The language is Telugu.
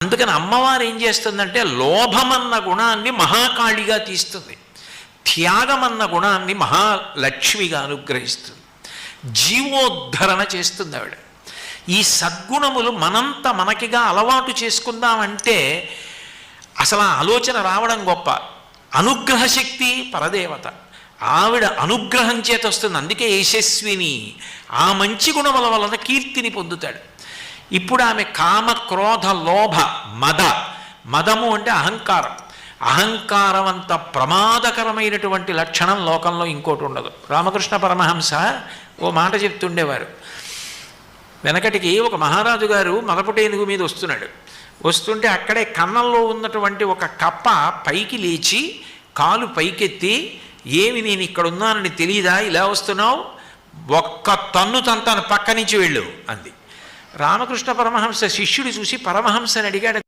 అందుకని అమ్మవారు ఏం చేస్తుందంటే లోభమన్న గుణాన్ని మహాకాళిగా తీస్తుంది, త్యాగమన్న గుణాన్ని మహాలక్ష్మిగా అనుగ్రహిస్తుంది, జీవోద్ధరణ చేస్తుంది ఆవిడ. ఈ సద్గుణములు మనంత మనకిగా అలవాటు చేసుకుందామంటే అసలు ఆ ఆలోచన రావడం గొప్ప. అనుగ్రహ శక్తి పరదేవత, ఆవిడ అనుగ్రహం చేత వస్తుంది. అందుకే యశస్విని, ఆ మంచి గుణముల వలన కీర్తిని పొందుతాడు. ఇప్పుడు ఆమె కామ క్రోధ లోభ మదము అంటే అహంకారం. అహంకారం అంత ప్రమాదకరమైనటువంటి లక్షణం లోకంలో ఇంకోటి ఉండదు. రామకృష్ణ పరమహంస ఓ మాట చెప్తుండేవారు. వెనకటికి ఒక మహారాజు గారు మదపుటేనుగు మీద వస్తుంటే అక్కడే కన్నంలో ఉన్నటువంటి ఒక కప్ప పైకి లేచి కాలు పైకెత్తి, ఏమి నేను ఇక్కడ ఉన్నానని తెలియదా, ఇలా వస్తున్నావు, ఒక్క తన్ను తంతాను, పక్క నుంచి వెళ్ళు అంది. రామకృష్ణ పరమహంస శిష్యుడు చూసి పరమహంసని అడిగాడు,